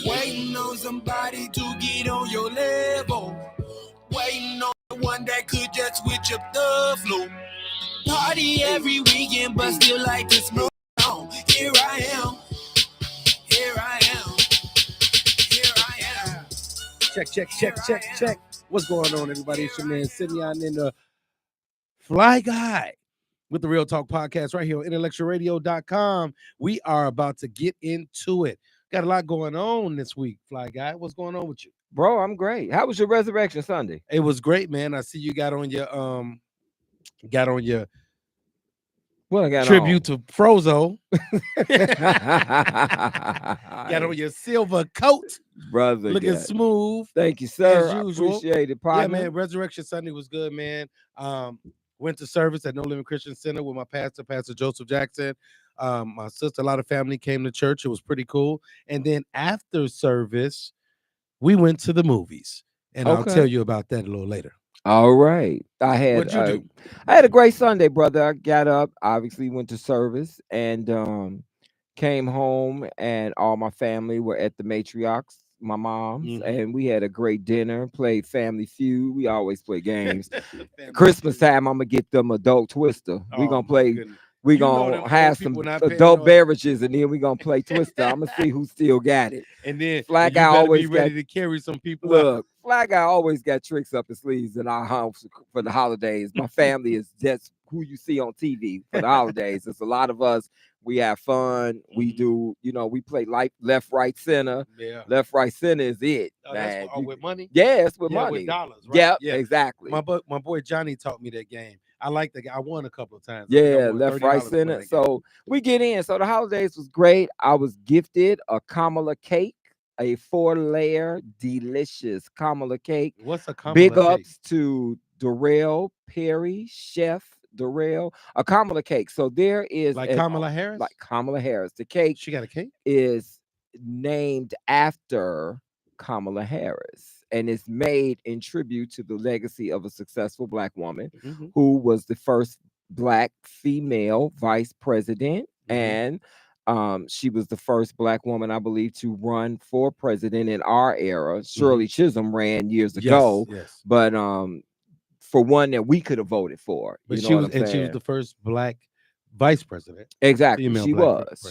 Waiting on somebody to get on your level. Waiting on the one that could just switch up the flow. Party every weekend, but still like to smoke on. Here I am. Here I am. Here I am. Check. What's going on, everybody? It's your man Simeon in the Fly Guy with the Real Talk Podcast right here on IntellectualRadio.com. We are about to get into it. Got a lot going on this week, Fly Guy. What's going on with you? Bro, I'm great. How was your Resurrection Sunday? It was great, man. I see you got on your What I got tribute to Frozo. on? Got on your silver coat. Brother. Looking God. smooth. Thank you, sir. As I usual. appreciate it, partner. Yeah, man. Resurrection Sunday was good, man. Went to service at No Living Christian Center with my pastor, Pastor Joseph Jackson. My sister, a lot of family came to church. It was pretty cool. And then after service, we went to the movies. And I'll tell you about that a little later. All right. What'd you do? I had a great Sunday, brother. I got up, obviously went to service, and came home, and all my family were at the matriarchs, my mom's, and we had a great dinner, played Family Feud. We always play games. Christmas time, I'm gonna get them adult Twister. We're gonna play. We're gonna have some adult beverages, and then we're gonna play Twister. I'm gonna see who still got it. And then Fly Guy always be ready to carry some people. Look, Fly Guy always got tricks up his sleeves in our house for the holidays. My family is just who you see on TV for the holidays. It's a lot of us. We have fun. We do, we play left, right, center. Yeah. Left, right, center is it. That's with money? Yeah, it's with money. With dollars, right? Yeah, exactly. My boy Johnny taught me that game. I like that. I won a couple of times. Yeah, left, right, center. So we get in. So the holidays was great. I was gifted a Kamala cake, a 4-layer delicious Kamala cake. What's a Kamala Big cake? ups to Darrell Perry, Chef Darrell, a Kamala cake. So there is Kamala Harris? Like Kamala Harris. The cake, she got a cake? Is named after Kamala Harris. And it's made in tribute to the legacy of a successful Black woman who was the first Black female vice president. And she was the first Black woman, I believe, to run for president in our era. Shirley Chisholm ran years ago, but for one that we could have voted for. But she was the first Black vice president. Exactly. She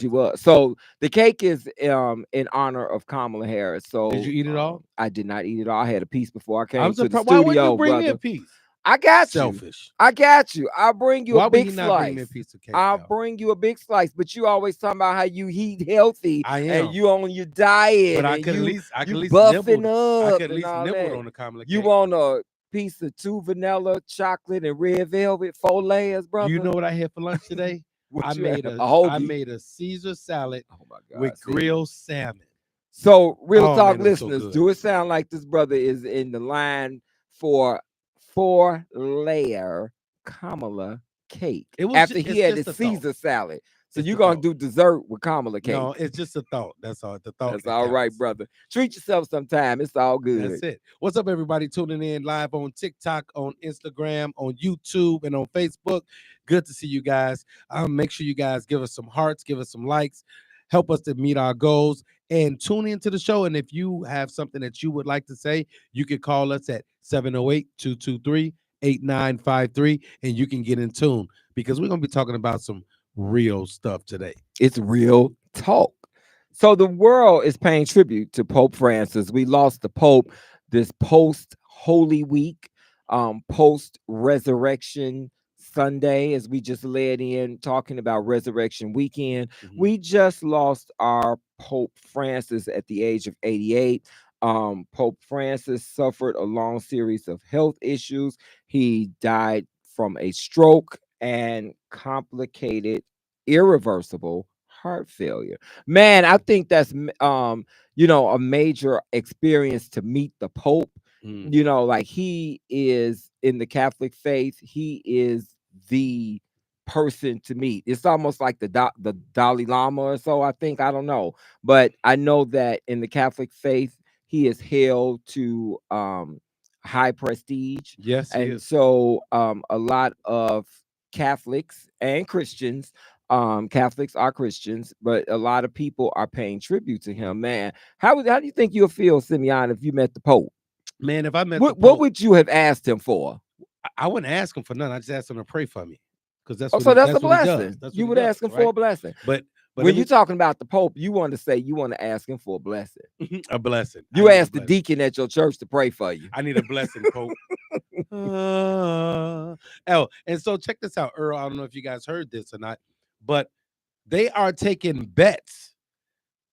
was. So the cake is in honor of Kamala Harris. So did you eat it all? I did not eat it all. I had a piece before I came to the studio. Why wouldn't you bring me a piece? I got Selfish. I got you. I'll bring you a big slice. Not bring me a piece of cake, I'll bring you a big slice. But you always talking about how you eat healthy. I am. And you on your diet. But I could at least buffing up. I could at least nibble on the Kamala cake. You want a piece of 2 vanilla, chocolate, and red velvet, 4 layers, brother? You know what I had for lunch today? I made a Caesar salad with grilled salmon. So, real talk listeners, do it sound like this brother is in the line for 4-layer Kamala cake after he had the Caesar salad? So you're going to do dessert with Kamala cake. No, it's just a thought. That's all. The thought. That's all right, brother. Treat yourself sometime. It's all good. That's it. What's up, everybody? Tuning in live on TikTok, on Instagram, on YouTube, and on Facebook. Good to see you guys. Make sure you guys give us some hearts, give us some likes, help us to meet our goals, and tune into the show. And if you have something that you would like to say, you can call us at 708-223-8953, and you can get in tune because we're going to be talking about some real stuff today. It's real talk. So the world is paying tribute to Pope Francis. We lost the Pope this post-Holy Week, post-Resurrection Sunday, as we just led in talking about Resurrection Weekend. We just lost our Pope Francis at the age of 88. Pope Francis suffered a long series of health issues. He died from a stroke and complicated, irreversible heart failure. Man, I think that's a major experience to meet the Pope. Like he is in the Catholic faith, he is the person to meet. It's almost like the Dalai Lama or so, I think. I don't know. But I know that in the Catholic faith, he is held to high prestige. Yes, and so a lot of Catholics and Christians Catholics are Christians, but a lot of people are paying tribute to him. Man, how do you think you'll feel, Simeon, if you met the Pope? Man, if I met the What Pope, would you have asked him for? I wouldn't ask him for nothing. I just asked him to pray for me, because Oh, so that's a that's what he does. blessing. That's You what he would does, ask him for right? a blessing. But When you're talking about the Pope, you want to say you want to ask him for a blessing. a blessing. You ask the deacon at your church to pray for you. I need a blessing, Pope. And so check this out, Earl. I don't know if you guys heard this or not, but they are taking bets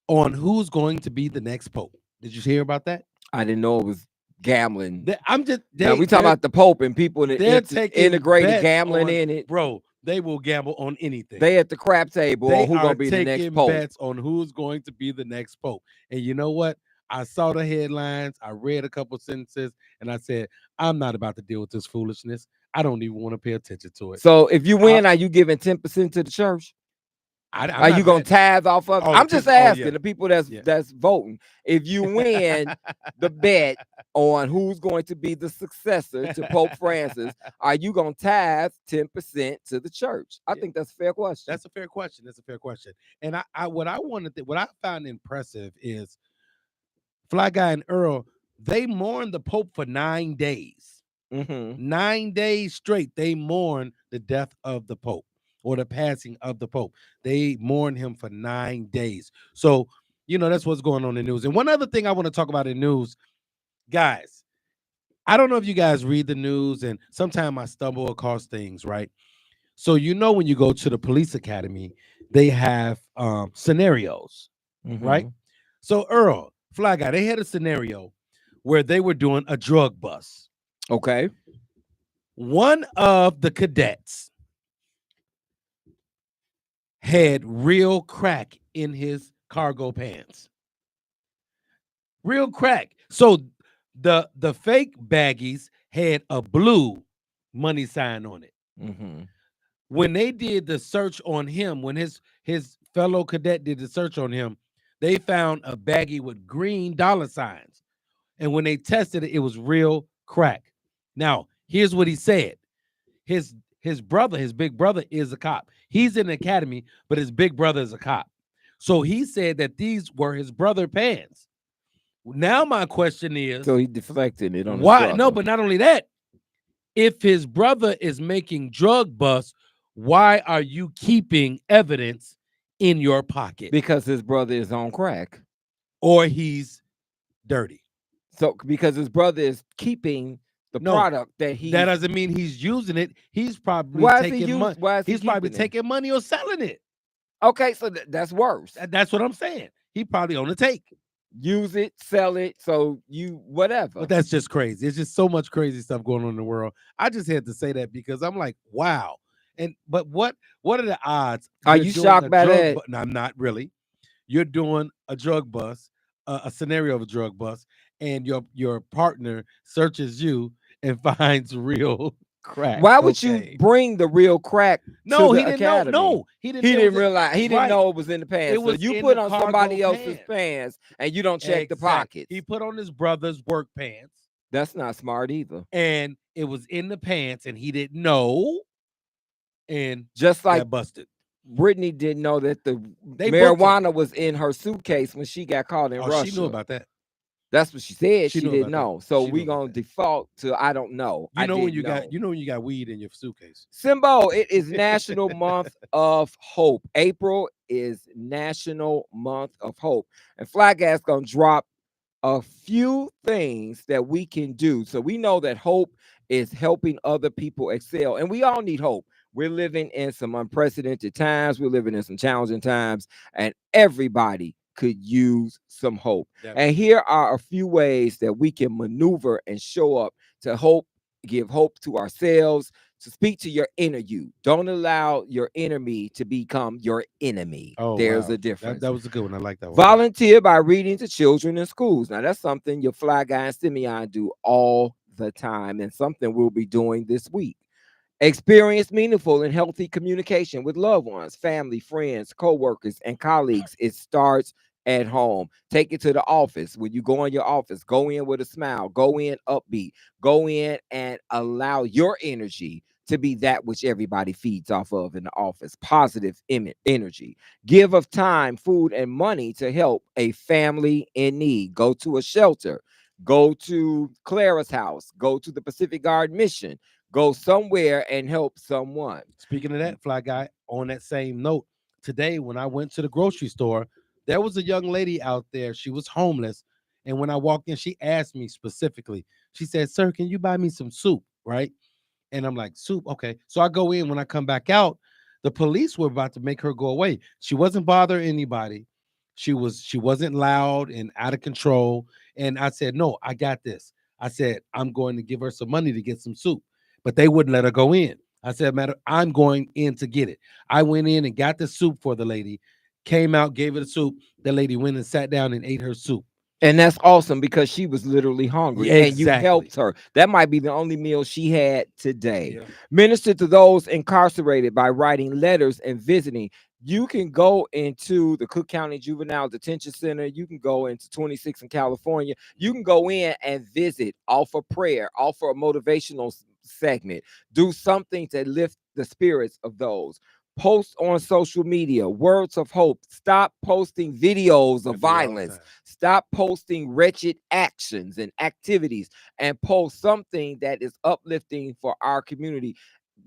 on who's going to be the next Pope. Did you hear about that? I didn't know it was gambling. Now we talking about the Pope and people they're taking integrated bets gambling on, in it. Bro, they will gamble on anything. They at the crap table on who's gonna be the next Pope. Bets on who's going to be the next Pope. And you know what? I saw the headlines, I read a couple sentences, and I said, I'm not about to deal with this foolishness. I don't even want to pay attention to it. So if you win, are you giving 10% to the church? Are you gonna tithe off of it? I'm just asking the people that's voting. If you win the bet on who's going to be the successor to Pope Francis, are you gonna tithe 10% to the church? I think that's a fair question. That's a fair question. That's a fair question. And what I found impressive is Fly Guy and Earl, they mourned the Pope for 9 days. 9 days straight, they mourned the death of the Pope, or the passing of the Pope. They mourned him for 9 days. So, that's what's going on in the news. And one other thing I want to talk about in news, guys, I don't know if you guys read the news, and sometimes I stumble across things, right? So, when you go to the police academy, they have scenarios, right? So, Earl, Fly Guy, they had a scenario where they were doing a drug bust. Okay. One of the cadets had real crack in his cargo pants. Real crack. So the fake baggies had a blue money sign on it. When they did the search on him, when his fellow cadet did the search on him, they found a baggie with green dollar signs. And when they tested it, it was real crack. Now, here's what he said. His brother, his big brother, is a cop. He's in the academy, but his big brother is a cop. So he said that these were his brother pants. Now my question is, so he deflected it on why? No, but not only that. If his brother is making drug busts, why are you keeping evidence in your pocket? Because his brother is on crack, or he's dirty. So because his brother is keeping the product that doesn't mean he's using it. He's probably taking money. He's probably taking money or selling it. Okay, so that's worse. That's what I'm saying. He probably on the take. Use it, sell it, so you whatever. But that's just crazy. It's just so much crazy stuff going on in the world. I just had to say that because I'm like, wow. But what are the odds? Are you shocked by that? No, I'm not really. You're doing a drug bust, a scenario of a drug bust, and your partner searches you and finds real crack. Why would you bring the real crack? No, to he the didn't academy? know. No, he didn't realize. He didn't know it was in the pants. It was so you in put the on cargo somebody else's pants and you don't check the pockets. He put on his brother's work pants. That's not smart either. And it was in the pants, and he didn't know. And just like got busted. Brittany didn't know that the marijuana was in her suitcase when she got caught in Russia. She knew about that. That's what she said. She knew didn't about know. So we gonna default to I don't know. You know when you got weed in your suitcase. Simbo, it is National Month of Hope. April is National Month of Hope. And Fly Guy's gonna drop a few things that we can do. So we know that hope is helping other people excel. And we all need hope. We're living in some unprecedented times. We're living in some challenging times. And everybody could use some hope. And here are a few ways that we can maneuver and show up to hope, give hope to ourselves, to speak to your inner you. Don't allow your enemy to become your enemy. There's a difference. That was a good one. I like that one. Volunteer by reading to children in schools. Now, that's something your Fly Guy and Simeon do all the time, and something we'll be doing this week. Experience meaningful and healthy communication with loved ones, family, friends, co-workers, and colleagues. It starts at home. Take it to the office. When you go in your office, go in with a smile, go in upbeat, go in and allow your energy to be that which everybody feeds off of in the office. Positive energy. Give of time, food, and money to help a family in need. Go to a shelter. Go to Clara's house. Go to the Pacific Guard Mission. Go somewhere and help someone. Speaking of that, Fly Guy, on that same note, today when I went to the grocery store, there was a young lady out there. She was homeless. And when I walked in, she asked me specifically, she said, "Sir, can you buy me some soup?" Right. And I'm like, "Soup? Okay." So I go in. When I come back out, the police were about to make her go away. She wasn't bothering anybody. She wasn't loud and out of control. And I said, "No, I got this." I said, "I'm going to give her some money to get some soup." But they wouldn't let her go in. I said, "Matter, I'm going in to get it." I went in and got the soup for the lady, came out, gave her the soup. The lady went and sat down and ate her soup. And that's awesome because she was literally hungry Yeah, and you exactly. helped her. That might be the only meal she had today. Yeah. Minister to those incarcerated by writing letters and visiting. You can go into the Cook County Juvenile Detention Center. You can go into 26 in California. You can go in and visit, offer prayer, offer a motivational segment, do something to lift the spirits of those. Post on social media, words of hope. Stop posting videos of I do all the violence. time. Stop posting wretched actions and activities and post something that is uplifting for our community.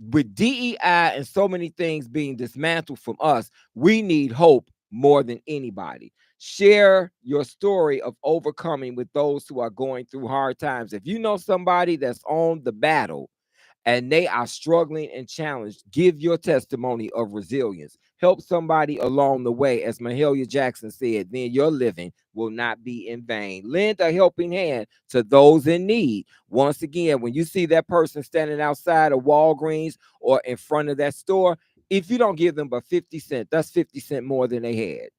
With DEI and so many things being dismantled from us, we need hope more than anybody. Share your story of overcoming with those who are going through hard times. If you know somebody that's on the battle, and they are struggling and challenged, give your testimony of resilience. Help somebody along the way. As Mahalia Jackson said, then your living will not be in vain. Lend a helping hand to those in need. Once again, when you see that person standing outside of Walgreens or in front of that store, if you don't give them but 50 cents, that's 50 cents more than they had.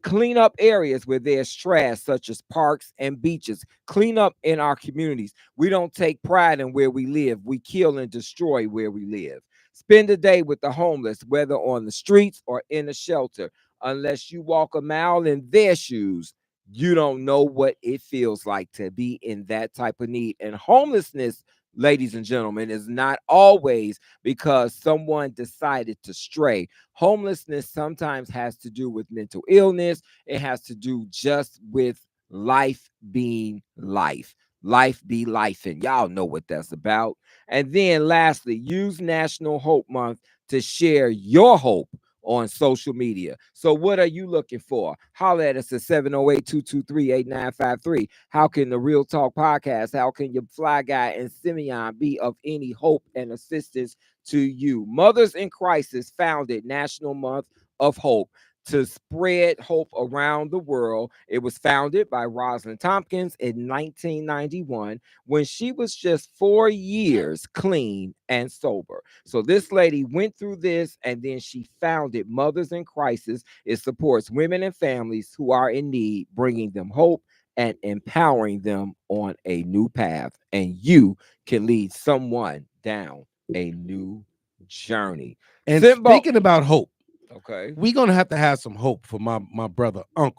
Clean up areas where there's trash, such as parks and beaches. Clean up in our communities. We don't take pride in where we live. We kill and destroy where we live. Spend a day with the homeless, whether on the streets or in a shelter. Unless you walk a mile in their shoes, you don't know what it feels like to be in that type of need. And homelessness, ladies and gentlemen, is not always because someone decided to stray. Homelessness sometimes has to do with mental illness. It has to do just with life being life. Life be life, and y'all know what that's about. And then lastly, use National Hope Month to share your hope on social media. So what are you looking for? Holler at us at 708-223-8953. How can the Real Talk Podcast, how can your Fly Guy and Simeon be of any hope and assistance to you? Mothers in Crisis founded National Month of Hope to spread hope around the world. It was founded by Rosalind Tompkins in 1991 when she was just 4 years clean and sober. So this lady went through this and then she founded Mothers in Crisis. It supports women and families who are in need, bringing them hope and empowering them on a new path. And you can lead someone down a new journey. And Simba, speaking about hope, okay. we're gonna have to have some hope for my brother, Unc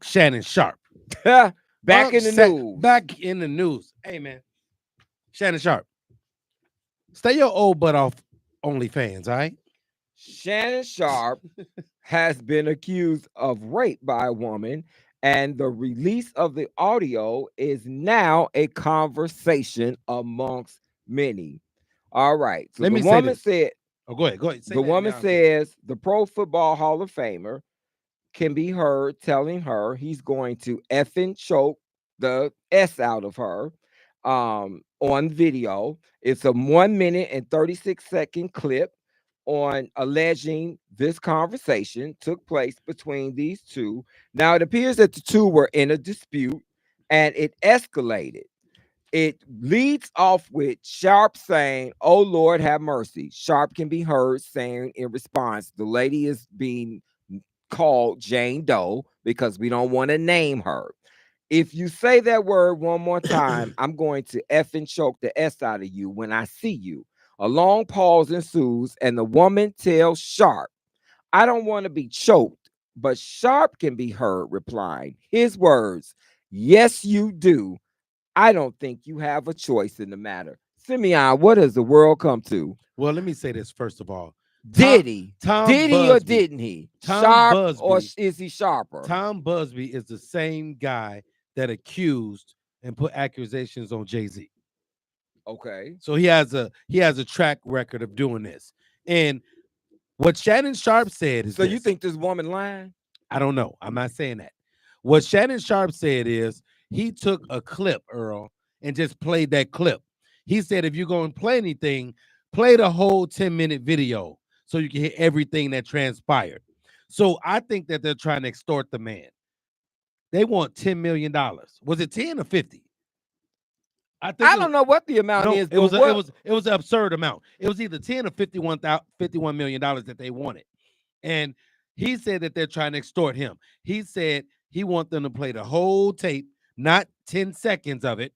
Shannon Sharp. Back in the news. Back in the news. Hey man, Shannon Sharp, stay your old butt off OnlyFans, all right? Shannon Sharp has been accused of rape by a woman, and the release of the audio is now a conversation amongst many. All right. So Let the me say woman this. said, Oh, go ahead. Go ahead. Say the that. woman Now I'm saying. says the Pro Football Hall of Famer can be heard telling her he's going to effing choke the S out of her on video. It's a 1 minute and 36-second clip on alleging this conversation took place between these two. Now, it appears that the two were in a dispute and it escalated. It leads off with Sharp saying, "Oh Lord, have mercy." Sharp can be heard saying in response, the lady is being called Jane Doe because we don't want to name her. If you say that word one more time, I'm going to effing choke the S out of you when I see you. A long pause ensues, and the woman tells Sharp, "I don't want to be choked," but Sharp can be heard replying, his words, "Yes, you do. I don't think you have a choice in the matter. Simeon, what does the world come to? Well, let me say this first of all. Did he? Tom Did he or Busby, didn't he? Tom Sharp or Busby, is he sharper? Tom Busby is the same guy that accused and put accusations on Jay-Z. Okay. So he has a track record of doing this. And what Shannon Sharp said is So you this. think this woman lying? I don't know. I'm not saying that. What Shannon Sharp said is he took a clip, Earl, and just played that clip. He said, if you're going to play anything, play the whole 10-minute video so you can hear everything that transpired. So I think that they're trying to extort the man. They want $10 million. Was it 10 or 50? I don't know what the amount is. It was an absurd amount. It was either 10 or $51 million that they wanted. And he said that they're trying to extort him. He said he wants them to play the whole tape, not 10 seconds of it.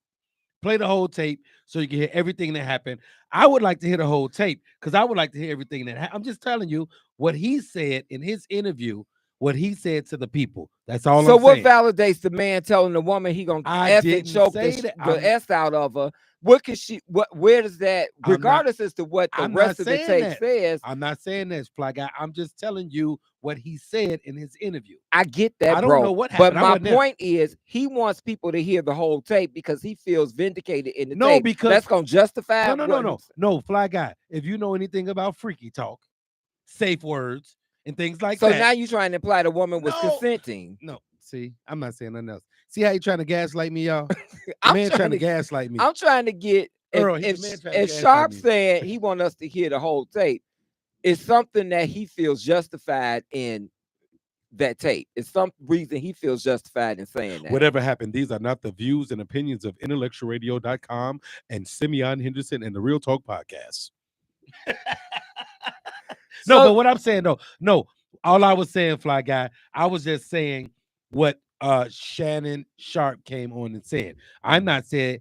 Play the whole tape so you can hear everything that happened. I would like to hear the whole tape because I would like to hear everything that happened. I'm just telling you what he said in his interview, what he said to the people. That's all I'm saying. So what validates the man telling the woman he gonna F and choke the S out of her? What can she? Where does that? Regardless as to what the rest of the tape says, I'm not saying this, Fly Guy. I'm just telling you what he said in his interview. I get that, I don't know what but happened. my point is, he wants people to hear the whole tape because he feels vindicated in the tape. No, because that's gonna justify. No, Fly Guy. If you know anything about freaky talk, safe words, and things like that. So now you're trying to imply the woman was consenting. No, see, I'm not saying nothing else. See how you trying to gaslight me, y'all? I'm trying to gaslight me. I'm trying to get Earl, and Sharp saying he want us to hear the whole tape. It's something that he feels justified in that tape. It's some reason he feels justified in saying that. Whatever happened, these are not the views and opinions of IntellectualRadio.com and Simeon Henderson and the Real Talk Podcast. But what I'm saying, no, all I was saying, Fly Guy, I was just saying what Shannon Sharp came on and said. I'm not saying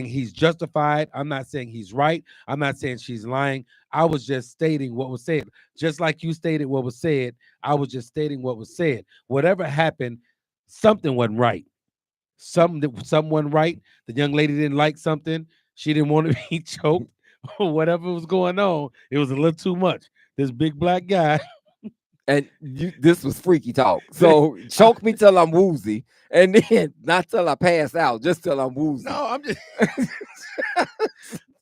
he's justified. I'm not saying he's right. I'm not saying she's lying. I was just stating what was said. Just like you stated what was said, I was just stating what was said. Whatever happened, something wasn't right. Someone right. The young lady didn't like something. She didn't want to be choked or whatever was going on. It was a little too much. This big black guy. And this was freaky talk. So choke me till I'm woozy, and then not till I pass out, just till I'm woozy. No, I'm just.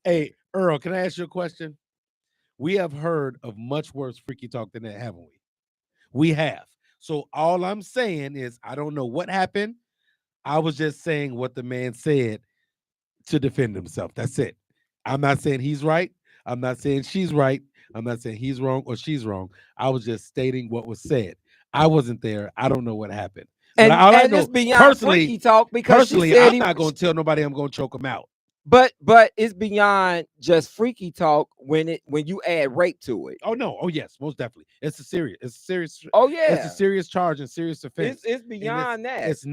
Hey, Earl, can I ask you a question? We have heard of much worse freaky talk than that, haven't we? We have. So all I'm saying is, I don't know what happened. I was just saying what the man said to defend himself. That's it. I'm not saying he's right. I'm not saying she's right. I'm not saying he's wrong or she's wrong. I was just stating what was said. I wasn't there. I don't know what happened. And it's beyond freaky talk because personally, I'm not going to tell nobody I'm going to choke him out. But it's beyond just freaky talk when you add rape to it. Oh no! Oh yes, most definitely. It's a serious. Oh yeah, it's a serious charge and serious offense. It's beyond that. It's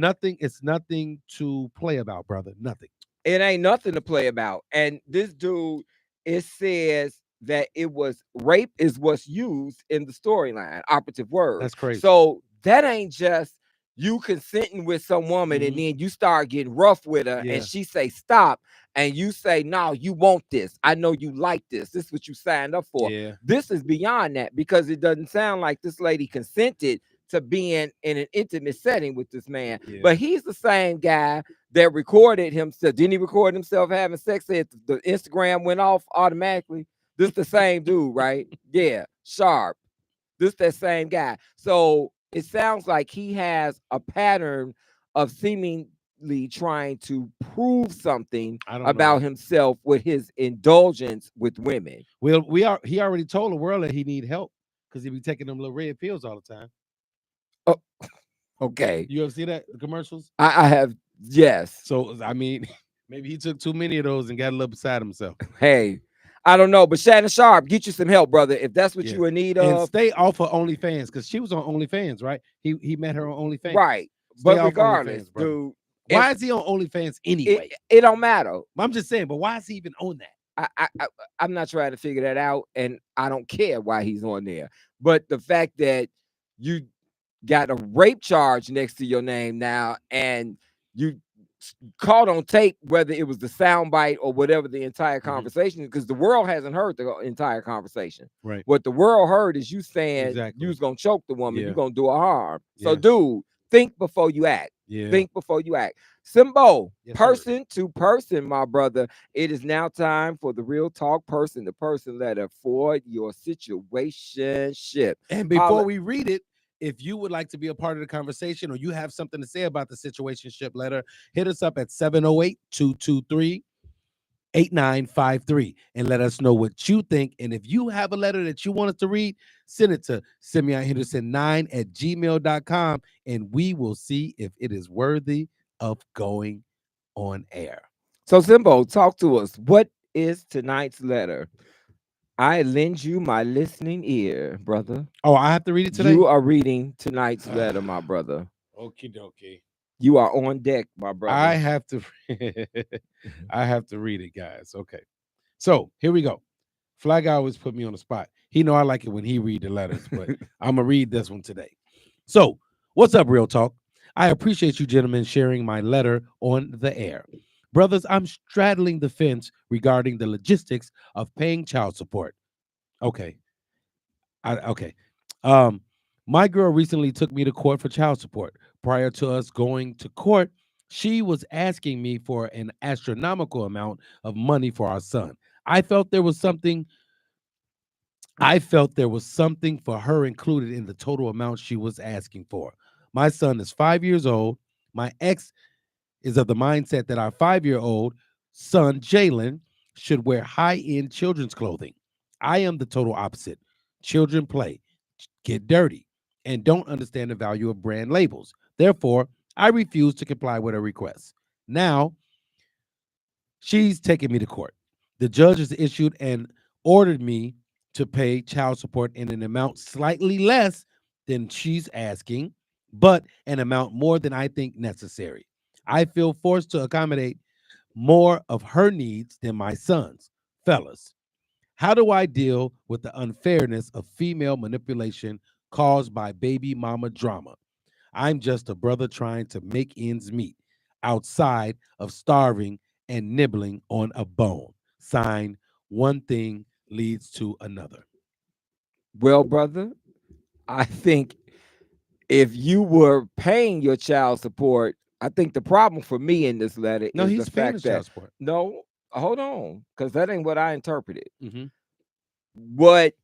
nothing to play about, brother. Nothing. It ain't nothing to play about. And this dude, it says that it was rape is what's used in the storyline. Operative word. That's crazy. So that ain't just you consenting with some woman and then you start getting rough with her and she say stop and you say no, you want this. I know you like this. This is what you signed up for. Yeah. This is beyond that because it doesn't sound like this lady consented to being in an intimate setting with this man. Yeah. But he's the same guy that recorded himself. Didn't he record himself having sex? Said the Instagram went off automatically. This the same dude, right? Yeah, Sharp. This that same guy. So it sounds like he has a pattern of seemingly trying to prove something about himself with his indulgence with women. Well, he already told the world that he need help because he be taking them little red pills all the time. Oh, okay. You ever see that, the commercials? I have, yes. So, I mean, maybe he took too many of those and got a little beside himself. Hey, I don't know, but Shannon Sharp, get you some help, brother, if that's what you in need of. And stay off of OnlyFans, because she was on OnlyFans, right? He met her on OnlyFans. Right. But regardless, dude. Why is he on OnlyFans anyway? It don't matter. I'm just saying, but why is he even on that? I'm not trying to figure that out, and I don't care why he's on there. But the fact that you got a rape charge next to your name now, and you caught on tape, whether it was the sound bite or whatever the entire Mm-hmm. conversation, because the world hasn't heard the entire conversation. Right. What the world heard is you saying Exactly. you was gonna choke the woman, Yeah. you gonna do her harm. So, Yeah. dude, think before you act. Yeah. Think before you act. Simbo, Yes, sir. person to person, my brother. It is now time for the real talk person to person letter for your situationship. And before Holla- we read it, if you would like to be a part of the conversation or you have something to say about the situationship letter, hit us up at 708-223-8953 and let us know what you think. And if you have a letter that you want us to read, send it to SimeonHenderson9@gmail.com and we will see if it is worthy of going on air. So, Simbo, talk to us. What is tonight's letter? I lend you my listening ear, brother. Oh, I have to read it today? You are reading tonight's letter, my brother. Okie dokie. You are on deck, my brother. I have to I have to read it, guys. Okay. So here we go. Fly Guy always put me on the spot. He know I like it when he read the letters, but I'm gonna read this one today. So, what's up, Real Talk? I appreciate you gentlemen sharing my letter on the air. Brothers, I'm straddling the fence regarding the logistics of paying child support. Okay. Okay. My girl recently took me to court for child support. Prior to us going to court, she was asking me for an astronomical amount of money for our son. I felt there was something for her included in the total amount she was asking for. My son is 5 years old. My ex is of the mindset that our 5-year-old son, Jalen, should wear high-end children's clothing. I am the total opposite. Children play, get dirty, and don't understand the value of brand labels. Therefore, I refuse to comply with her requests. Now, she's taking me to court. The judge has issued and ordered me to pay child support in an amount slightly less than she's asking, but an amount more than I think necessary. I feel forced to accommodate more of her needs than my son's. Fellas, how do I deal with the unfairness of female manipulation caused by baby mama drama? I'm just a brother trying to make ends meet outside of starving and nibbling on a bone. Signed, one thing leads to another. Well, brother, I think if you were paying your child support, I think the problem for me in this letter No, is he's the paying fact his that child support. no, hold on, because that ain't what I interpreted. Mm-hmm. What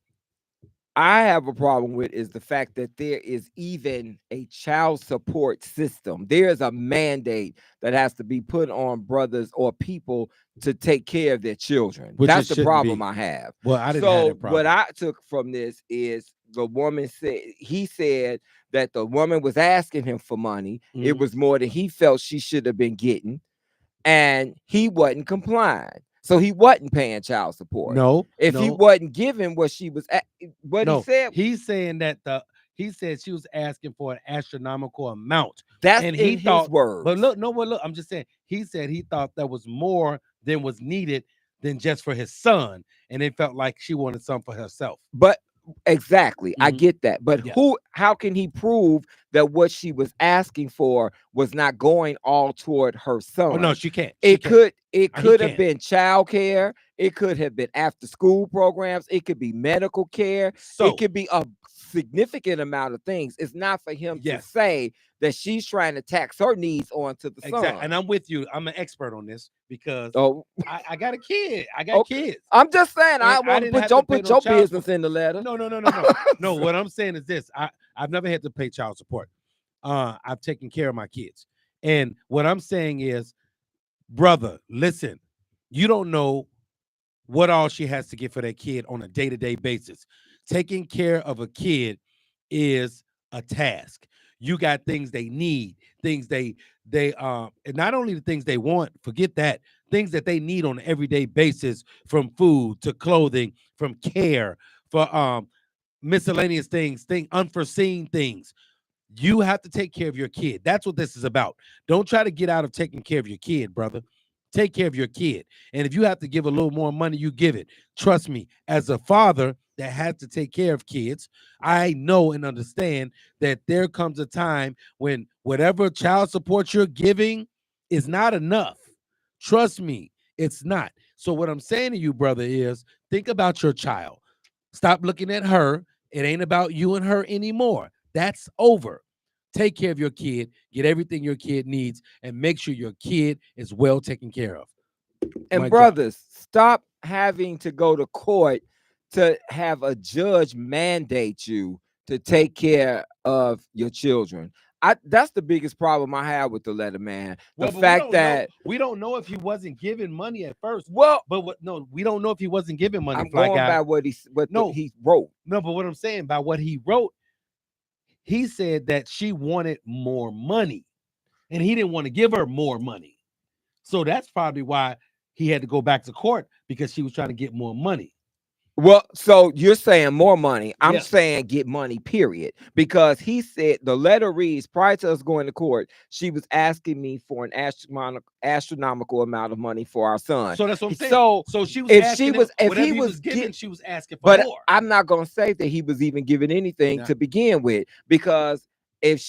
I have a problem with is the fact that there is even a child support system. There is a mandate that has to be put on brothers or people to take care of their children. Which That's it the shouldn't problem be. I have. Well, I didn't have So that problem. what I took from this is the woman said, he said that the woman was asking him for money. It Mhm. was more than he felt she should have been getting, and he wasn't complying. So he wasn't paying child support. No, If he no, wasn't giving what she was what he no. said, He's saying that he said she was asking for an astronomical amount. that's And in he his thought, words. but look, no, but look, I'm just saying, he said he thought that was more than was needed than just for his son. And it felt like she wanted some for herself. But exactly, I Mhm. get that. But Yeah. how can he prove that what she was asking for was not going all toward her son? Oh, no, she can't. She It can't. could have can't. been child care, it could have been after school programs, it could be medical care, So, it could be a significant amount of things. It's not for him to Yes. say that she's trying to tax her needs onto the exactly. son. And I'm with you. I'm an expert on this because Oh, I got a kid. I got okay. kids. I'm just saying, I And I want to didn't put have to don't pay put no your child business support. in the letter. No. No, what I'm saying is this. I've never had to pay child support. I've taken care of my kids. And what I'm saying is, brother, listen, you don't know what all she has to get for that kid on a day-to-day basis. Taking care of a kid is a task. You got things they need, things and not only the things they want, forget that, things that they need on an everyday basis, from food to clothing, from care, for miscellaneous things, unforeseen things. You have to take care of your kid. That's what this is about. Don't try to get out of taking care of your kid, brother. Take care of your kid. And if you have to give a little more money, you give it. Trust me, as a father that has to take care of kids, I know and understand that there comes a time when whatever child support you're giving is not enough. Trust me, it's not. So what I'm saying to you, brother, is think about your child. Stop looking at her. It ain't about you and her anymore. That's over. Take care of your kid, get everything your kid needs, and make sure your kid is well taken care of. And Mic drop. brothers, stop having to go to court to have a judge mandate you to take care of your children. That's the biggest problem I have with the letter, man. The Well, but fact that we don't know if he wasn't giving money at first. well, But what? No, we don't know if he wasn't giving money. I'm Fly going guy. by what No. he wrote. No, but what I'm saying by what he wrote, he said that she wanted more money, and he didn't want to give her more money. So that's probably why he had to go back to court, because she was trying to get more money. Well, so you're saying more money. I'm Yeah. saying get money, period. Because he said the letter reads, prior to us going to court, she was asking me for an astronomical amount of money for our son. So that's what I'm saying. So she was if asking she him, was, if whatever he was giving, get- she was asking for but more. I'm not gonna say that he was even giving anything Yeah. to begin with, because if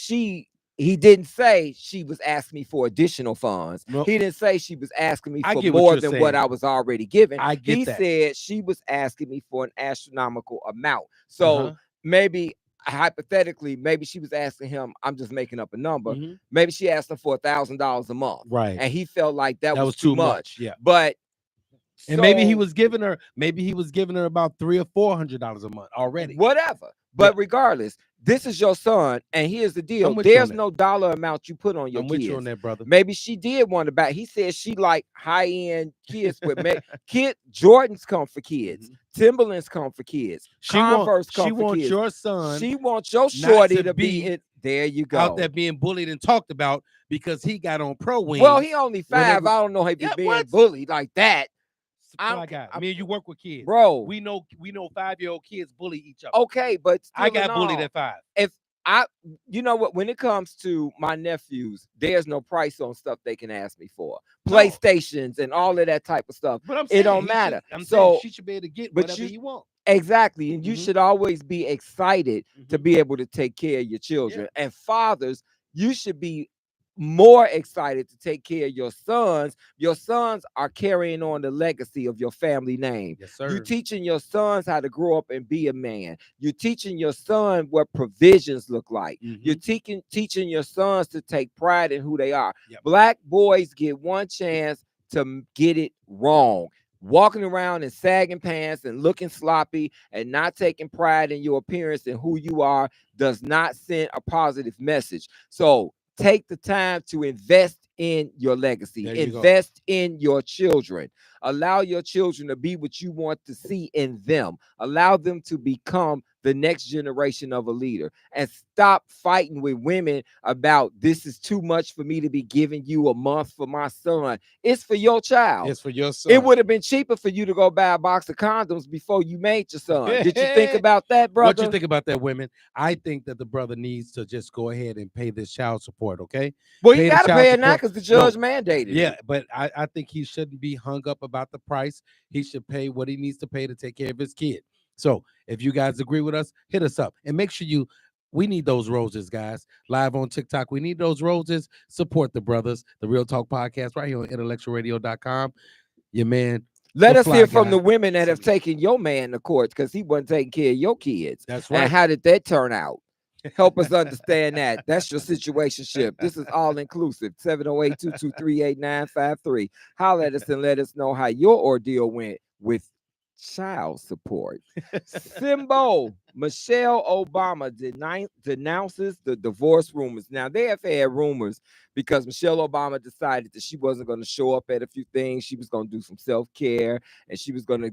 he didn't say she was asking me for additional funds. Nope. He didn't say she was asking me I for get what more you're than what saying. I was already given. I get He that. said she was asking me for an astronomical amount. So Uh-huh. maybe hypothetically, maybe she was asking him, I'm just making up a number. Mhm. Maybe she asked him for $1,000 a month. Right. And he felt like that That was too much. Yeah. But And maybe he so- was giving her, about $300 or $400 a month already. whatever. But regardless, this is your son, and here's the deal: I'm with you on there's that. no dollar amount you put on your I'm kids. with you on that, brother. Maybe she did want to buy. He said she like high-end kids with Jordans come for kids, Timberlands come for kids, Converse come for kids. Your son She wants your shorty to be be in. There you go. out there being bullied and talked about because he got on pro wings. Well, he only 5. whenever- I don't know if he's Yeah, being what? bullied like that. Fly guy. Me and you work with kids, Bro. We know 5-year-old kids bully each other. Okay, but I got still and bullied all, at 5. if you know what, when it comes to my nephews, there's no price on stuff they can ask me for. No. PlayStations and all of that type of stuff. But I'm It saying don't he matter. should- I'm So- saying she should be able to get but whatever you- he wants. Exactly. And you Mhm. should always be excited to Mhm. be able to take care of your children. And fathers, you should be more excited to take care of your sons. Your sons are carrying on the legacy of your family name. Yes, sir. You're teaching your sons how to grow up and be a man. You're teaching your son what provisions look like. Mhm. You're teaching your sons to take pride in who they are. Yep. Black boys get one chance to get it wrong. Walking around in sagging pants and looking sloppy and not taking pride in your appearance and who you are does not send a positive message. So take the time to invest in your legacy. There you go. Invest in your children. Allow your children to be what you want to see in them. Allow them to become the next generation of a leader. And stop fighting with women about this is too much for me to be giving you a month for my son. It's for your child. It's for your son. It would have been cheaper for you to go buy a box of condoms before you made your son. Did you think about that, brother? What you think about that, women? I think that the brother needs to just go ahead and pay this child support, okay? Well, Pay you the got to child pay it now support. because the judge mandated Yeah, it. but I think he shouldn't be hung up about the price. He should pay what he needs to pay to take care of his kid. So if you guys agree with us, hit us up and make sure we need those roses, guys. Live on TikTok. We need those roses. Support the brothers, the Real Talk Podcast, right here on IntellectualRadio.com. Your man. Let the us fly hear from guy. the women that have taken your man to court because he wasn't taking care of your kids. That's right. And how did that turn out? Help us understand that. That's your situationship. This is all inclusive. 708-223-8953. Holler at us and let us know how your ordeal went with child support. Symbol Michelle Obama denounces the divorce rumors. Now, they have had rumors because Michelle Obama decided that she wasn't going to show up at a few things. She was going to do some self-care and she was going to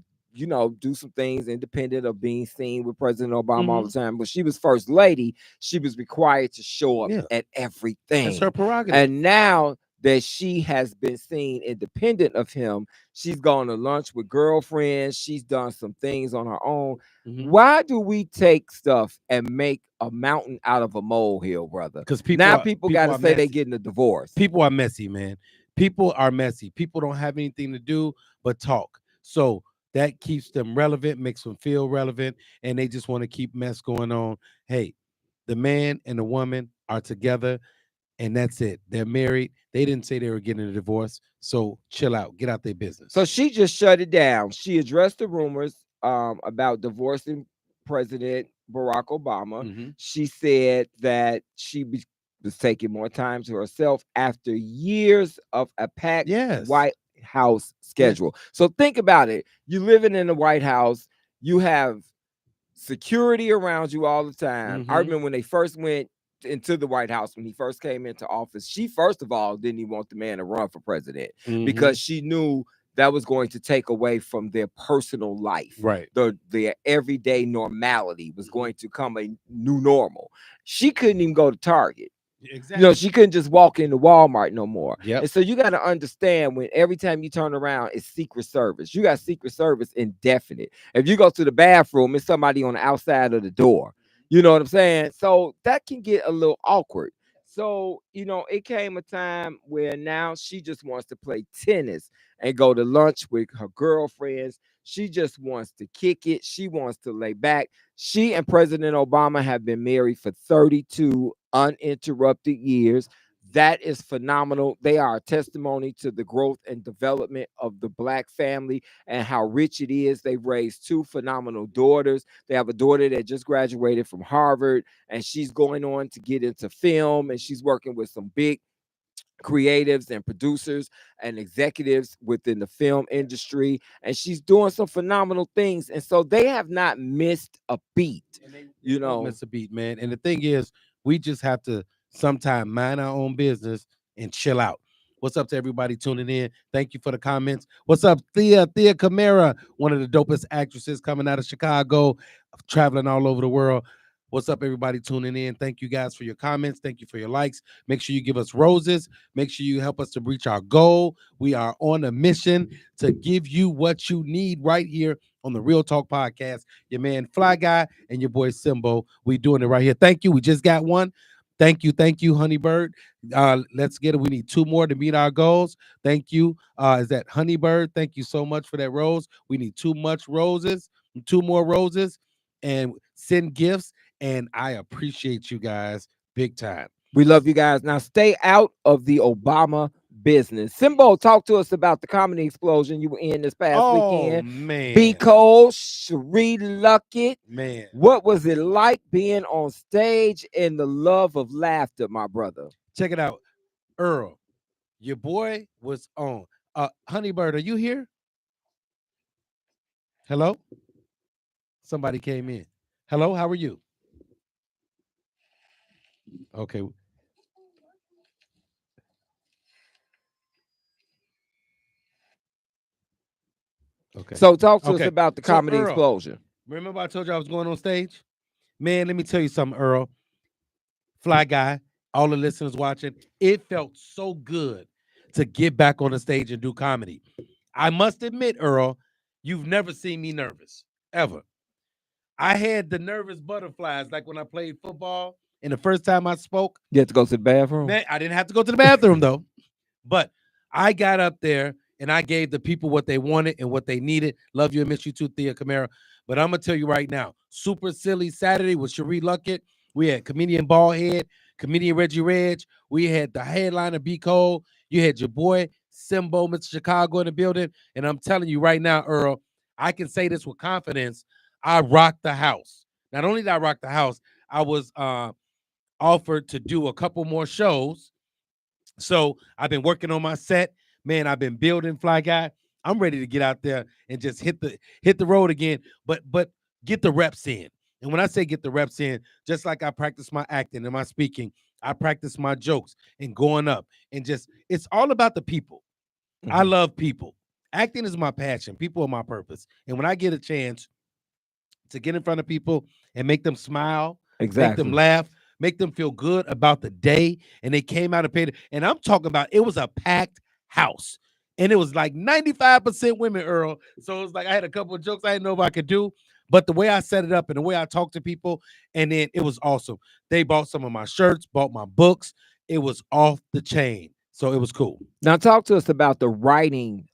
do some things independent of being seen with President Obama all the time. But she was first lady. She was required to show up at everything. That's her prerogative. And now that she has been seen independent of him, she's gone to lunch with girlfriends. She's done some things on her own. Why do we take stuff and make a mountain out of a molehill, brother? Because people got to say they're getting a divorce. People are messy, man. People are messy. People don't have anything to do but talk. So that keeps them relevant, makes them feel relevant, and they just want to keep mess going on. Hey, the man and the woman are together. and that's it. They're married. They didn't say they were getting a divorce. So chill out. Get out their business. So she just shut it down. She addressed the rumors about divorcing President Barack Obama. Mhm. She said that was taking more time to herself after years of a packed Yes. White House schedule. So think about it. You living in the White House, you have security around you all the time. I Mhm. remember when they first went into the White House, when he first came into office, she first of all didn't even want the man to run for president because Mhm. she knew that was going to take away from their personal life. Right. Their everyday normality was going to come a new normal. She couldn't even go to Target. Exactly. She couldn't just walk into Walmart no more. Yep. And so you got to understand, when every time you turn around, it's Secret Service. You got Secret Service indefinite. If you go to the bathroom, it's somebody on the outside of the door. You know what I'm saying? So that can get a little awkward. So, it came a time where now she just wants to play tennis and go to lunch with her girlfriends. She just wants to kick it. She wants to lay back. She and President Obama have been married for 32 uninterrupted years. That is phenomenal. They are a testimony to the growth and development of the Black family and how rich it is. They've raised two phenomenal daughters. They have a daughter that just graduated from Harvard, and she's going on to get into film, and she's working with some big creatives and producers and executives within the film industry, and she's doing some phenomenal things. And so they have not missed a beat. And they You don't know, miss a beat, man. And the thing is, we just have to sometime mind our own business and chill out. What's up to everybody tuning in? Thank you for the comments. What's up, Thea Camara, one of the dopest actresses coming out of Chicago, traveling all over the world. What's up, everybody tuning in? Thank you guys for your comments. Thank you for your likes. Make sure you give us roses. Make sure you help us to reach our goal. We are on a mission to give you what you need right here on the Real Talk Podcast. Your man Fly Guy and your boy Simbo. We doing it right here. Thank you. We just got one. Thank you, Honeybird. Let's get it. We need two more to meet our goals. Thank you. Is that Honeybird? Thank you so much for that rose. We need two more roses, and send gifts. And I appreciate you guys big time. we love you guys. Now stay out of the Obama business. Simbo, talk to us about the comedy explosion you were in this past weekend. Man. Be Cole, Sheree Luckett. Man. What was it like being on stage and the love of laughter, my brother? Check it out. Earl, your boy was on. Honeybird, are you here? Hello? Somebody came in. Hello, how are you? Okay. Okay. So talk to us Okay. about the So, comedy Earl, explosion. remember I told you I was going on stage? Man, let me tell you something, Earl. Fly Guy, all the listeners watching, it felt so good to get back on the stage and do comedy. I must admit, Earl, you've never seen me nervous, ever. I had the nervous butterflies like when I played football, and the first time I spoke, You have to go to the bathroom? man, I didn't have to go to the bathroom though. But I got up there and I gave the people what they wanted and what they needed. Love you and miss you too, Thea Camara. But I'm gonna tell you right now, Super Silly Saturday with Sheree Luckett. We had comedian Ballhead, comedian Reggie Reg. We had the headliner B Cole. You had your boy Simbo, Mr. Chicago in the building. And I'm telling you right now, Earl, I can say this with confidence. I rocked the house. Not only did I rock the house, I was offered to do a couple more shows. So I've been working on my set, man. I've been building, Fly Guy. I'm ready to get out there and just hit the road again, but get the reps in. And when I say get the reps in, just like I practice my acting and my speaking, I practice my jokes and going up and just it's all about the people. I love people. Acting is my passion. People are my purpose. And when I get a chance to get in front of people and make them smile, make them laugh, make them feel good about the day. And they came out and paid. And I'm talking about it was a packed house. And it was like 95% women, Earl. So it was like I had a couple of jokes I didn't know if I could do. But the way I set it up and the way I talked to people, and then it was awesome. They bought some of my shirts, bought my books. It was off the chain. So it was cool. Now talk to us about the writing.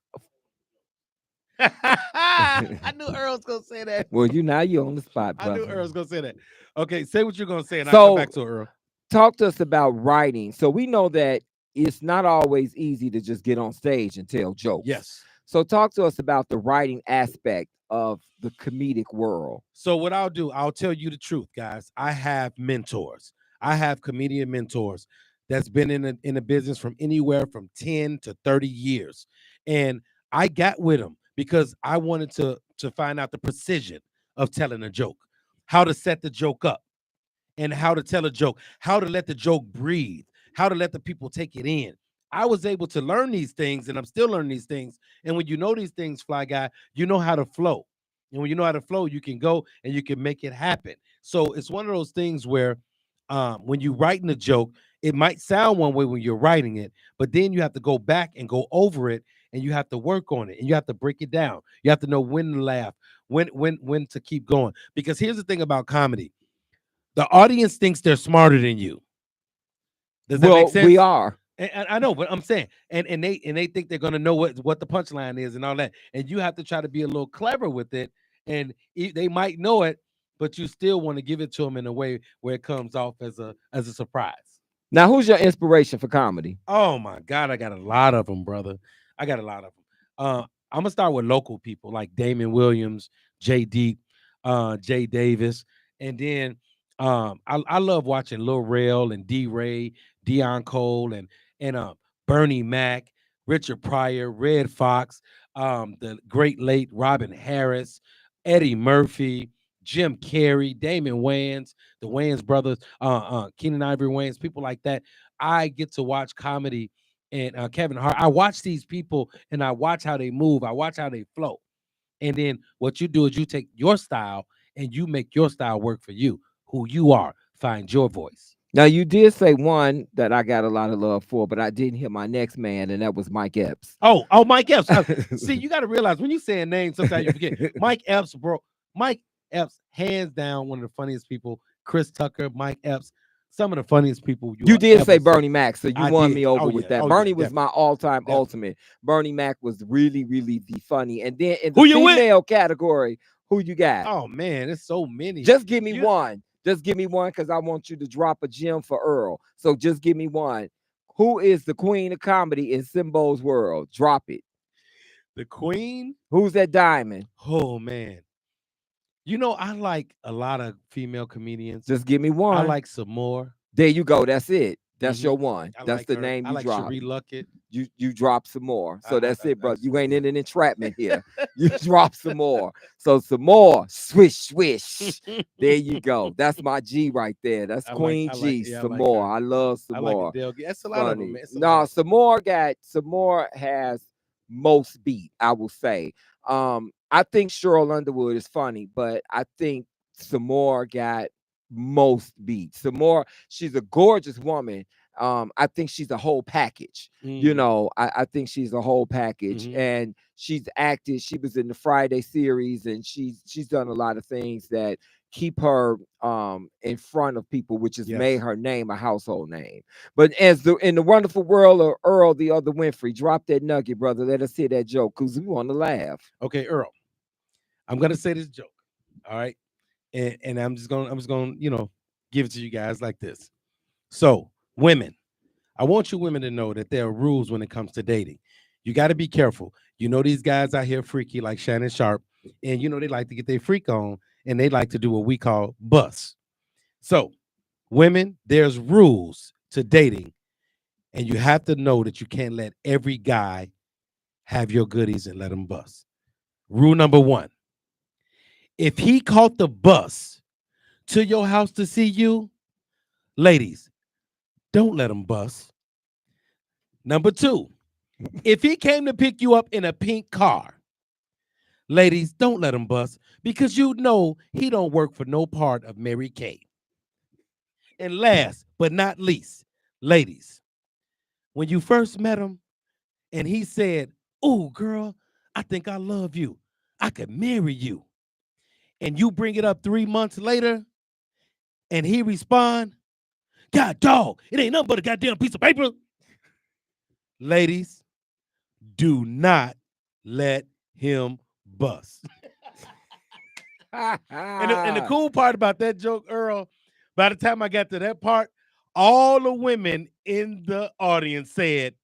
I knew Earl was gonna say that. Well, now you're on the spot, I knew brother. Earl was gonna say that. Okay, say what you're gonna say, and I'll So- come back to it, Earl. talk to us about writing. So we know that it's not always easy to just get on stage and tell jokes. Yes. So talk to us about the writing aspect of the comedic world. So what I'll do, I'll tell you the truth, guys. I have mentors. I have comedian mentors that's been in the business from anywhere from 10 to 30 years. And I got with them because I wanted to find out the precision of telling a joke, how to set the joke up and how to tell a joke, how to let the joke breathe, how to let the people take it in. I was able to learn these things and I'm still learning these things. And when you know these things, Fly Guy, you know how to flow. And when you know how to flow, you can go and you can make it happen. So it's one of those things where when you're writing a joke, it might sound one way when you're writing it, but then you have to go back and go over it and you have to work on it and you have to break it down. You have to know when to laugh, when to keep going. Because here's the thing about comedy. The audience thinks they're smarter than you. Does that make sense? We are. And I know, but I'm saying, and they think they're gonna know what the punchline is and all that, and you have to try to be a little clever with it, and they might know it, but you still want to give it to them in a way where it comes off as a surprise. Now, who's your inspiration for comedy? Oh my God, I got a lot of them, brother. I got a lot of them. I'm gonna start with local people like Damon Williams, Jay Deep, Jay Davis, and then I love watching Lil Rel and D Ray, Deion Cole, and Bernie Mac, Richard Pryor, Red Fox, the great late Robin Harris, Eddie Murphy, Jim Carrey, Damon Wayans, the Wayans brothers, Keenan Ivory Wayans, people like that. I get to watch comedy and Kevin Hart. I watch these people and I watch how they move. I watch how they flow. And then what you do is you take your style and you make your style work for you, who you are. Find your voice. Now, you did say one that I got a lot of love for, but I didn't hit my next man, and that was Mike Epps. Oh, Mike Epps. See, you got to realize when you say a name, sometimes you forget. Mike Epps, bro. Mike Epps, hands down, one of the funniest people. Chris Tucker, Mike Epps, some of the funniest people you did say Bernie Mac, so you won me over with that. Bernie was my all-time ultimate. Bernie Mac was really, really the funny. And then in the female category, who you got? Oh man, there's so many. Just give me one. Just give me one because I want you to drop a gem for Earl. So just give me one. Who is the queen of comedy in Simbo's world? Drop it. The queen? Who's that diamond? Oh man. You know, I like a lot of female comedians. Just give me one. I like some more. There you go. That's it. That's your one. That's the name you dropped. I like Luckett. You drop some more. So that's it, bro. You ain't in an entrapment here. You drop some more. So some more. Swish, swish. There you go. That's my G right there. That's Queen G. Some more. I love some more. That's a lot of them, man. No, some more has most beat, I will say. I think Cheryl Underwood is funny, but I think some more got most beats. Some more, she's a gorgeous woman. I think she's a whole package. You know, I think she's a whole package, and she's acted. She was in the Friday series, and she's done a lot of things that keep her in front of people, which has made her name a household name. But in the wonderful world of Earl, the other Winfrey, drop that nugget, brother. Let us hear that joke because we want to laugh. Okay, Earl, I'm gonna say this joke. All right. And I'm just gonna, you know, give it to you guys like this. So, women, I want you women to know that there are rules when it comes to dating. You got to be careful. You know, these guys out here freaky like Shannon Sharp, and you know they like to get their freak on, and they like to do what we call bust. So, women, there's rules to dating, and you have to know that you can't let every guy have your goodies and let them bust. Rule number 1. If he caught the bus to your house to see you, ladies, don't let him bust. Number 2, if he came to pick you up in a pink car, ladies, don't let him bust because you know he don't work for no part of Mary Kay. And last but not least, ladies, when you first met him and he said, "Oh, girl, I think I love you. I could marry you." And you bring it up 3 months later, and he respond, "God dog, it ain't nothing but a goddamn piece of paper." Ladies, do not let him bust. And the cool part about that joke, Earl, by the time I got to that part, all the women in the audience said,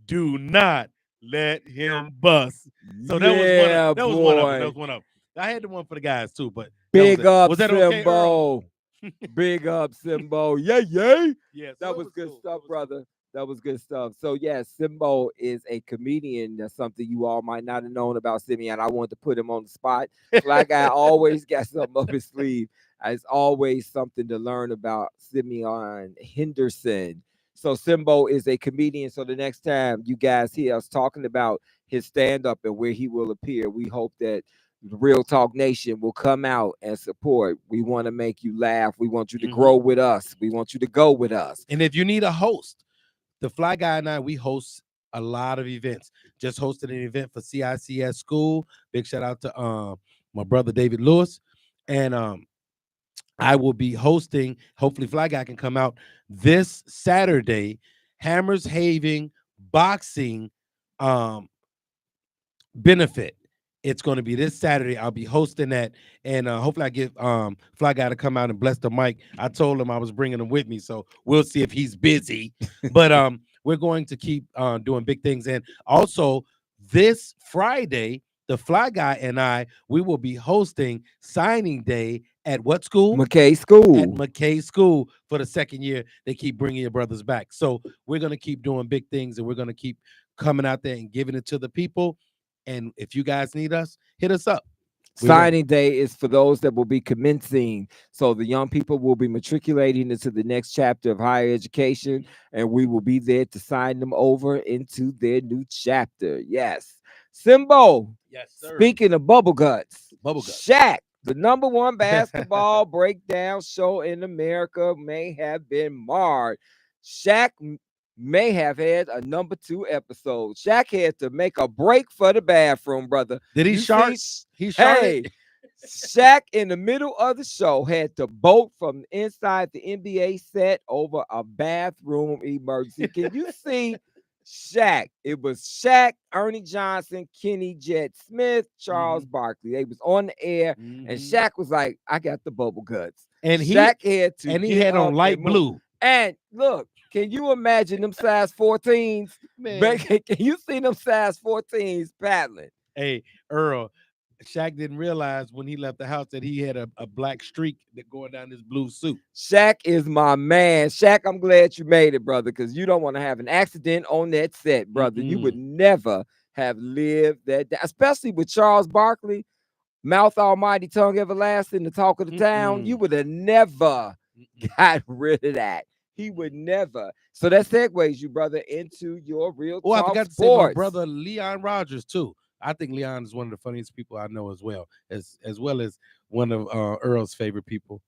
"Do not let him bust." So that was one of Yeah, that was one of them. That boy. was one of them. I had the one for the guys too, but that was Big it. up, Was that okay, Earl? Simbo. Big up, Simbo. Yeah. Yeah, so That it was was good cool. stuff, It was cool. brother. That was good stuff. So, yeah, Simbo is a comedian. That's something you all might not have known about Simeon. I wanted to put him on the spot. Fly Guy always got something up his sleeve. It's always something to learn about Simeon Henderson. So, Simbo is a comedian. So, the next time you guys hear us talking about his stand up and where he will appear, we hope that the Real Talk Nation will come out and support. We want to make you laugh. We want you to grow with us. We want you to go with us. And if you need a host, the Fly Guy and I, we host a lot of events. Just hosted an event for CICS School. Big shout out to my brother David Lewis. And I will be hosting, hopefully Fly Guy can come out this Saturday, Hammers Having Boxing benefit. It's going to be this Saturday. I'll be hosting that, and hopefully I get Fly Guy to come out and bless the mic. I told him I was bringing him with me, so we'll see if he's busy. But we're going to keep doing big things, and also this Friday, the Fly Guy and I, we will be hosting signing day at what school? McKay School. At McKay School for the second year. They keep bringing your brothers back, so we're going to keep doing big things, and we're going to keep coming out there and giving it to the people. And if you guys need us, hit us up. Signing day is for those that will be commencing. So the young people will be matriculating into the next chapter of higher education, and we will be there to sign them over into their new chapter. Yes. Simbo. Yes, sir. Speaking of bubble guts, Bubble guts. Shaq, the #1 basketball breakdown show in America, may have been marred. Shaq may have had a #2 episode. Shaq had to make a break for the bathroom, brother. Did he shart? He sharted? Hey, Shaq in the middle of the show had to bolt from inside the NBA set over a bathroom emergency. Can you see Shaq? It was Shaq, Ernie Johnson, Kenny Jet Smith, Charles Barkley. They was on the air, and Shaq was like, "I got the bubble guts." And Shaq had to, and he had on light blue. And look, can you imagine them size 14s? Man. Can you see them size 14s paddling? Hey, Earl, Shaq didn't realize when he left the house that he had a black streak that going down his blue suit. Shaq is my man. Shaq, I'm glad you made it, brother, because you don't want to have an accident on that set, brother. You would never have lived that, especially with Charles Barkley, mouth almighty, tongue everlasting, the talk of the town. You would have never got rid of that. He would never. So that segues you, brother, into your real talk. Oh, I forgot sports. to say my brother Leon Rogers too. I think Leon is one of the funniest people I know as well as one of Earl's favorite people.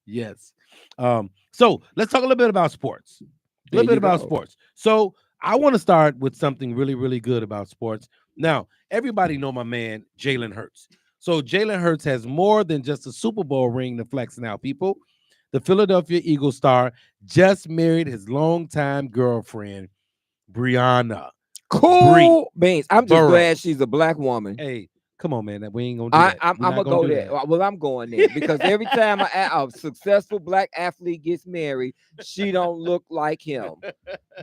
Yes. So let's talk a little bit about sports. A little bit about sports. So I want to start with something really, really good about sports. Now, everybody know my man Jalen Hurts. So Jalen Hurts has more than just a Super Bowl ring to flex now, people. The Philadelphia Eagles star just married his longtime girlfriend, Brianna. Cool beans. I'm just Burrows. glad she's a black woman. Hey, come on, man. We ain't gonna do that. I'm gonna go there. Well, I'm going there because every time a successful black athlete gets married, she don't look like him.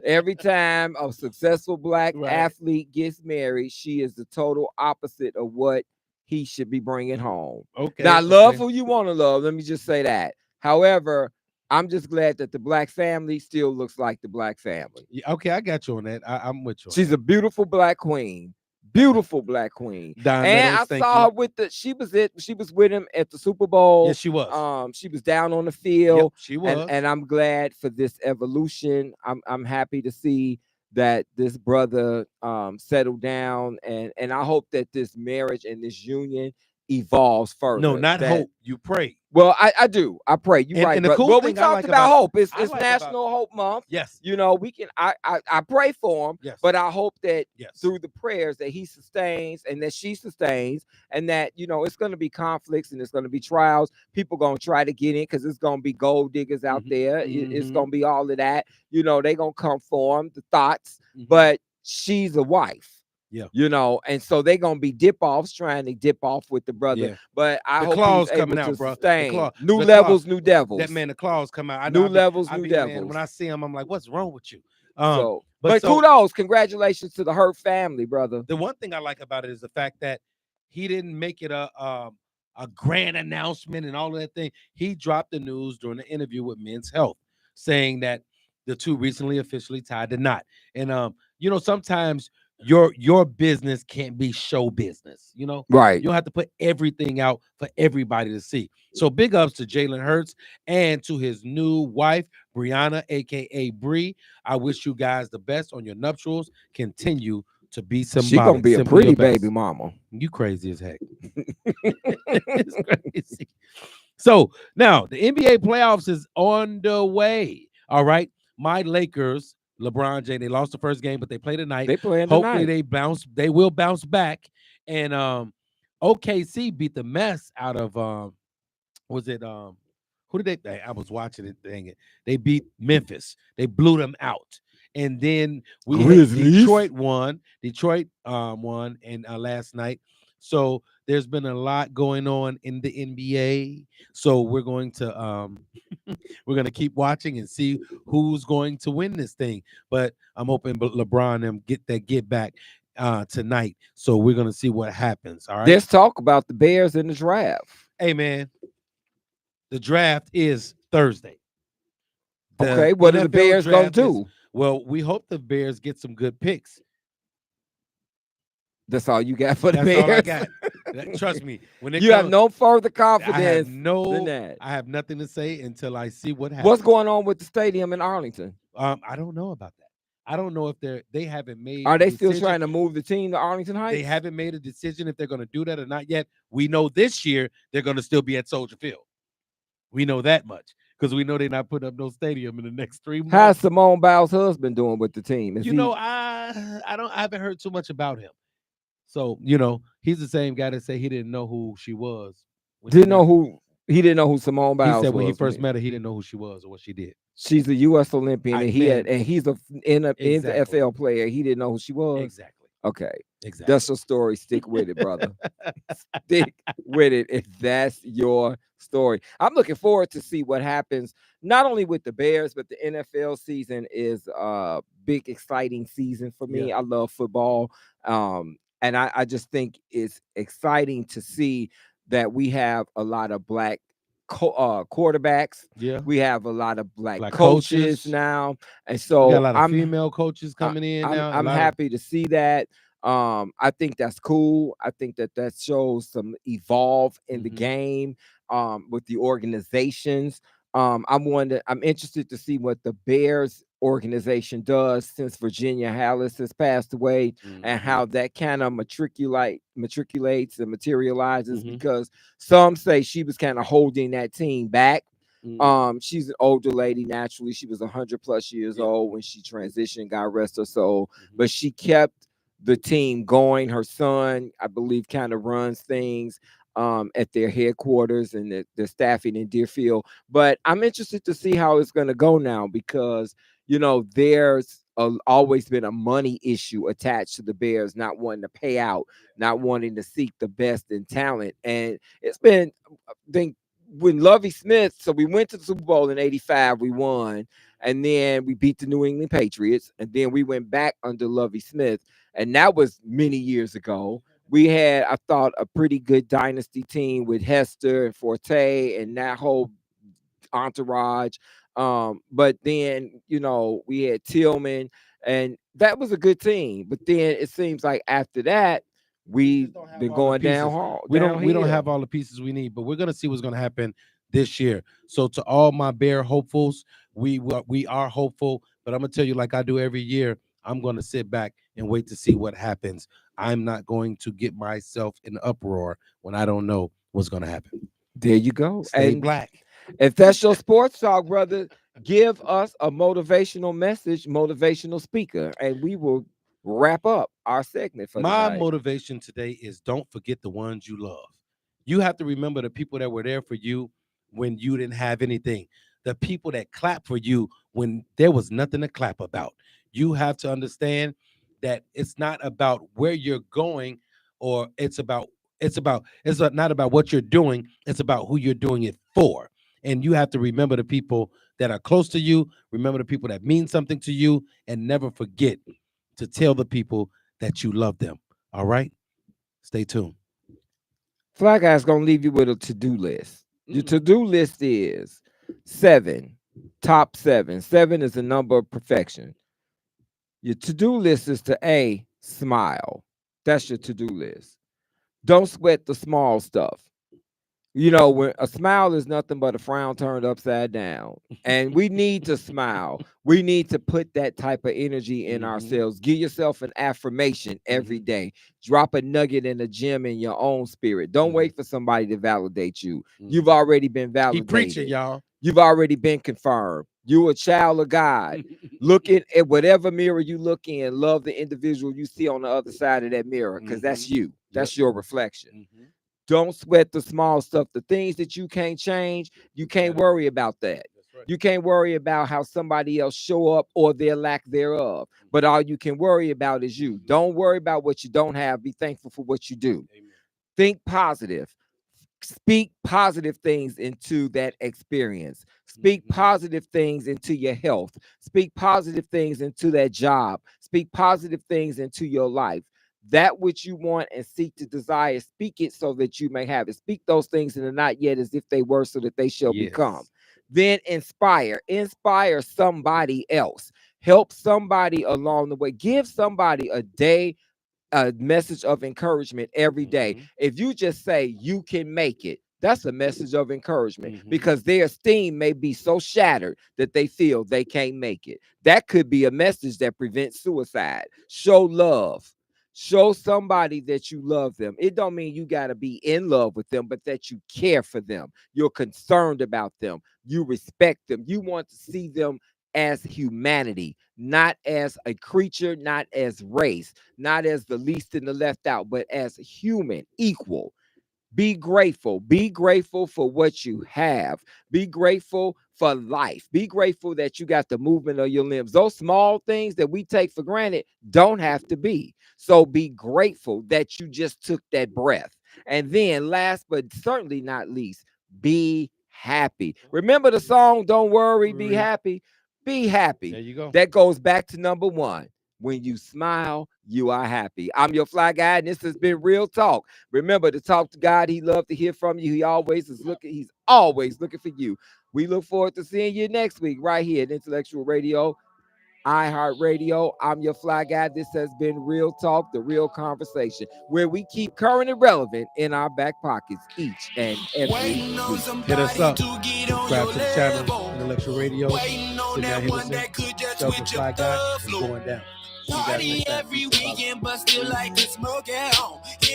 Every time a successful black athlete gets married, she is the total opposite of what he should be bringing home. Okay. Now, love who you want to love. Let me just say that. However, I'm just glad that the black family still looks like the black family. Yeah, okay, I got you on that. I'm with you. She's a beautiful black queen. Beautiful black queen. Don and Meadows, I saw her with she was with him at the Super Bowl. Yes, she was. She was down on the field. Yep, she was. And I'm glad for this evolution. I'm happy to see that this brother settled down, and I hope that this marriage and this union evolves further. No, not hope. You pray. Well, I do. I pray. You're right. And the cool well, thing we talked like about hope. It's like National Hope Month. Yes. You know, we can. I pray for him. Yes. But I hope that through the prayers that he sustains and that she sustains, and that it's going to be conflicts and it's going to be trials. People going to try to get in because it's going to be gold diggers out there. It's going to be all of that. They're going to come for him. The thoughts. But she's a wife. Yeah. And so they're gonna be dip offs trying to dip off with the brother. Yeah. But I The hope he's claws able coming to out, bro. sustain new The claw. levels, new devils. That man, the claws come out. I know. New levels, I new be, man. devils. When I see him, I'm like, what's wrong with you? But kudos, congratulations to the Hurt family, brother. The one thing I like about it is the fact that he didn't make it a grand announcement and all of that thing. He dropped the news during the interview with Men's Health, saying that the two recently officially tied the knot. And sometimes your business can't be show business. Right. You'll have to put everything out for everybody to see. So big ups to Jalen Hurts and to his new wife, Brianna, aka Bree. I wish you guys the best on your nuptials. Continue to be symbolic. She gonna be a Simply pretty your best. baby mama. You crazy as heck. It's crazy. So now the NBA playoffs is on the way. All right. My Lakers, LeBron James, they lost the first game, but they play tonight. They playing Hopefully tonight. they will bounce back. And OKC beat the mess out of was it who did they? I was watching it. Dang it. They beat Memphis. They blew them out. And then we had Grizzlies. Detroit won. Detroit won and last night. So there's been a lot going on in the NBA. So we're going to keep watching and see who's going to win this thing. But I'm hoping LeBron and them get back tonight. So we're gonna see what happens. All right. Let's talk about the Bears in the draft. Hey man, the draft is Thursday. Okay, what are the Bears gonna do? Well, we hope the Bears get some good picks. That's all you got for the That's Bears? all I got. Trust me. When you have no further confidence than that. I have nothing to say until I see what happens. What's going on with the stadium in Arlington? I don't know about that. I don't know if they haven't made. Are they still trying to move the team to Arlington Heights? They haven't made a decision if they're going to do that or not yet. We know this year they're going to still be at Soldier Field. We know that much because we know they're not putting up no stadium in the next 3 months. How's Simone Biles' husband doing with the team? I haven't heard too much about him. So he's the same guy that said he didn't know who she was. He didn't know who Simone Biles was. He said when he first met her, he didn't know who she was or what she did. She's a U.S. Olympian, and he's a NFL player. He didn't know who she was. Exactly. Okay. Exactly. That's your story. Stick with it, brother. Stick with it if that's your story. I'm looking forward to see what happens, not only with the Bears, but the NFL season is a big, exciting season for me. Yeah. I love football. And I just think it's exciting to see that we have a lot of black quarterbacks. Yeah. We have a lot of black coaches now. And so we got a lot of female coaches coming in now. I'm happy to see that. I think that's cool. I think that shows some evolve in the game with the organizations. I'm interested to see what the Bears organization does since Virginia Hallis has passed away, and how that kind of matriculates and materializes, because some say she was kind of holding that team back. She's an older lady. Naturally, she was 100+ years old when she transitioned, God rest her soul, but she kept the team going. Her son, I believe, kind of runs things at their headquarters and the staffing in Deerfield. But I'm interested to see how it's going to go now, because there's always been a money issue attached to the Bears, not wanting to pay out, not wanting to seek the best in talent. And it's been, I think, when Lovie Smith, so we went to the Super Bowl in '85, we won, and then we beat the New England Patriots, and then we went back under Lovie Smith, and that was many years ago. We had, I thought, a pretty good dynasty team with Hester and Forte and that whole entourage. But then, we had Tillman, and that was a good team. But then it seems like after that, we've been going down hard. We don't have all the pieces we need, but we're gonna see what's gonna happen this year. So to all my Bear hopefuls, we are hopeful, but I'm gonna tell you, like I do every year, I'm gonna sit back and wait to see what happens. I'm not going to get myself in uproar when I don't know what's gonna happen. There you go. Stay black. If that's your sports talk, brother, give us a motivational message, motivational speaker, and we will wrap up our segment for my tonight. motivation today is don't forget the ones you love. You have to remember the people that were there for you when you didn't have anything, the people that clap for you when there was nothing to clap about. You have to understand that it's not about where you're going, or it's not about what you're doing, it's about who you're doing it for. And you have to remember the people that are close to you, remember the people that mean something to you, and never forget to tell the people that you love them. All right? Stay tuned. Fly Guy's gonna leave you with a to-do list. Your to-do list is 7. Top 7. 7 is the number of perfection. Your to-do list is to A, smile. That's your to-do list. Don't sweat the small stuff. You know, when a smile is nothing but a frown turned upside down. And we need to smile. We need to put that type of energy in ourselves. Give yourself an affirmation every day. Drop a nugget in the gym in your own spirit. Don't wait for somebody to validate you. You've already been validated. He preaching, y'all. You've already been confirmed. You're a child of God. Look at whatever mirror you look in. Love the individual you see on the other side of that mirror, because that's you. That's your reflection. Don't sweat the small stuff. The things that you can't change, you can't worry about that. Right. You can't worry about how somebody else show up or their lack thereof. But all you can worry about is you. Don't worry about what you don't have. Be thankful for what you do. Amen. Think positive. Speak positive things into that experience. Speak positive things into your health. Speak positive things into that job. Speak positive things into your life. That which you want and seek to desire, speak it so that you may have it. Speak those things in the not yet as if they were, so that they shall become. Then inspire somebody else. Help somebody along the way. Give somebody a message of encouragement every day. If you just say you can make it, that's a message of encouragement, because their esteem may be so shattered that they feel they can't make it. That could be a message that prevents suicide. Show love. Show somebody that you love them. It don't mean you got to be in love with them, but that you care for them. You're concerned about them. You respect them. You want to see them as humanity, not as a creature, not as race, not as the least and the left out, but as human, equal. Be grateful. Be grateful for what you have. Be grateful for life. Be grateful that you got the movement of your limbs. Those small things that we take for granted don't have to be. So be grateful that you just took that breath. And then last but certainly not least, be happy. Remember the song, Don't Worry, Be Happy? Be happy. There you go. That goes back to number 1. When you smile, you are happy. I'm your Fly Guy, and this has been Real Talk. Remember to talk to God. He loves to hear from you. He's always looking for you. We look forward to seeing you next week right here at Intellectual Radio, iHeartRadio. I'm your Fly Guy. This has been Real Talk, the real conversation, where we keep current and relevant in our back pockets each and every week. Hit us up. Subscribe to the channel, Intellectual Radio. Send that Shelter Fly Guy is going down. See you guys next time. Every weekend, but still like to smoke at home.